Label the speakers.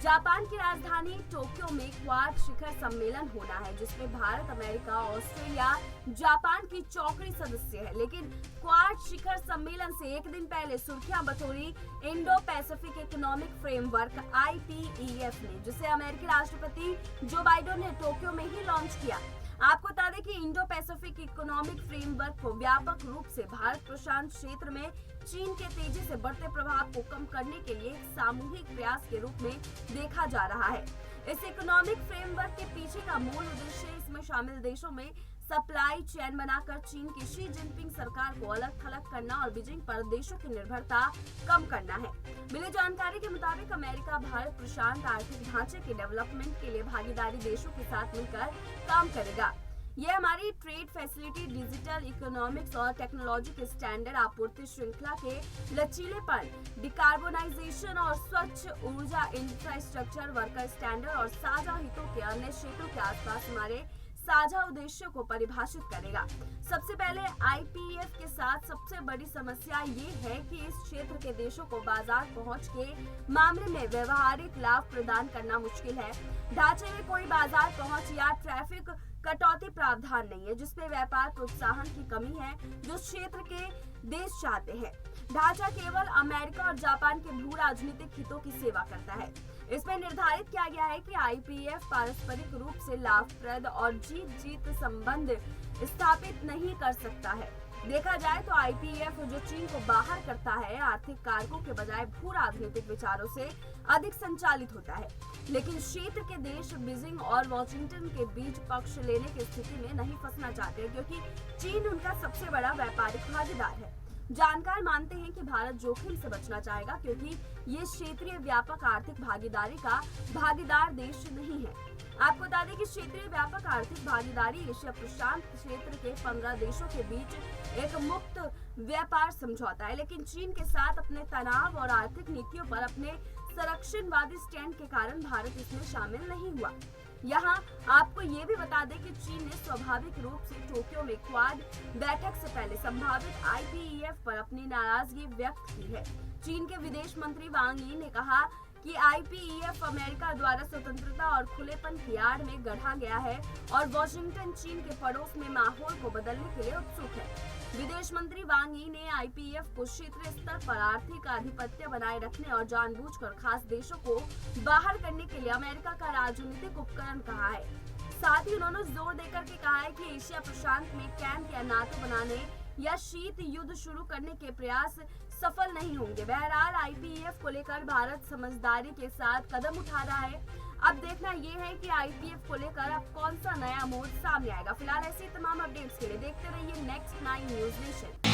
Speaker 1: Japan की राजधानी Tokyo में क्वाड शिखर सम्मेलन होना है, जिसमें भारत, अमेरिका, ऑस्ट्रेलिया, जापान की चौकड़ी सदस्य है। लेकिन क्वाड शिखर सम्मेलन से एक दिन पहले सुर्खियां बटोरी Indo Pacific economic framework IPEF ने, जिसे अमेरिकी राष्ट्रपति जो बाइडेन ने टोक्यो में ही लॉन्च किया। आपको बता दें कि इंडो पैसिफिक इकोनॉमिक फ्रेमवर्क को व्यापक रूप से भारत प्रशांत क्षेत्र में चीन के तेजी से बढ़ते प्रभाव को कम करने के लिए एक सामूहिक प्रयास के रूप में देखा जा रहा है। इस इकोनॉमिक फ्रेमवर्क के पीछे का मूल उद्देश्य इसमें शामिल देशों में सप्लाई चेन बनाकर चीन की शी जिनपिंग सरकार को अलग थलग करना और बीजिंग पर देशों की निर्भरता कम करना है। मिली जानकारी के मुताबिक अमेरिका भारत प्रशांत आर्थिक ढांचे के डेवलपमेंट के लिए भागीदारी देशों के साथ मिलकर काम करेगा। ये हमारी ट्रेड फैसिलिटी, डिजिटल इकोनॉमिक्स और टेक्नोलॉजी के स्टैंडर्ड, आपूर्ति श्रृंखला के लचीलेपन, डिकार्बोनाइजेशन और स्वच्छ ऊर्जा इंफ्रास्ट्रक्चर, वर्कर स्टैंडर्ड और साझा हितों के अन्य क्षेत्रों के आसपास हमारे साझा उद्देश्यों को परिभाषित करेगा। सबसे पहले IPEF के साथ सबसे बड़ी समस्या ये है कि इस क्षेत्र के देशों को बाजार पहुंच के मामले में व्यवहारिक लाभ प्रदान करना मुश्किल है। ढांचे में कोई बाजार पहुंच या ट्रैफिक कटौती प्रावधान नहीं है, जिसमें व्यापार प्रोत्साहन की कमी है जो क्षेत्र के देश चाहते हैं। ढांचा केवल अमेरिका और जापान के भू राजनीतिक हितों की सेवा करता है। इसमें निर्धारित किया गया है कि IPEF पारस्परिक रूप से लाभप्रद और जीत जीत संबंध स्थापित नहीं कर सकता है। देखा जाए तो IPEF जो चीन को बाहर करता है, आर्थिक कारकों के बजाय भू राजनीतिक विचारों से अधिक संचालित होता है। लेकिन क्षेत्र के देश बीजिंग और वॉशिंगटन के बीच पक्ष लेने की स्थिति में नहीं फंसना चाहते, क्योंकि चीन उनका सबसे बड़ा व्यापारिक भागीदार है। जानकार मानते हैं कि भारत जोखिम से बचना चाहेगा, क्योंकि ये क्षेत्रीय व्यापक आर्थिक भागीदारी का भागीदार देश नहीं है। आपको बता दें कि क्षेत्रीय व्यापक आर्थिक भागीदारी एशिया प्रशांत क्षेत्र के 15 देशों के बीच एक मुक्त व्यापार समझौता है। लेकिन चीन के साथ अपने तनाव और आर्थिक नीतियों पर अपने संरक्षणवादी स्टैंड के कारण भारत इसमें शामिल नहीं हुआ। यहाँ आपको ये भी बता दें कि चीन ने स्वाभाविक रूप से टोक्यो में क्वाड बैठक से पहले संभावित IPEF पर अपनी नाराजगी व्यक्त की है। चीन के विदेश मंत्री वांग यी ने कहा कि IPEF अमेरिका द्वारा स्वतंत्रता और खुलेपन की आड़ में गढ़ा गया है और वॉशिंगटन चीन के पड़ोस में माहौल को बदलने के लिए उत्सुक है। विदेश मंत्री वांग यी ने IPEF को क्षेत्रीय स्तर पर आर्थिक आधिपत्य बनाए रखने और जानबूझकर खास देशों को बाहर करने के लिए अमेरिका का राजनीतिक उपकरण कहा है। साथ ही उन्होंने जोर देकर के कहा है कि एशिया प्रशांत में कैंप या नाटो बनाने या शीत युद्ध शुरू करने के प्रयास सफल नहीं होंगे। बहरहाल IPEF को लेकर भारत समझदारी के साथ कदम उठा रहा है। अब देखना यह है कि IPEF को लेकर अब कौन सा नया मोड़ सामने आएगा। फिलहाल ऐसी तमाम अपडेट्स के लिए देखते रहिए नेक्स्ट 9 न्यूज़ नेशन।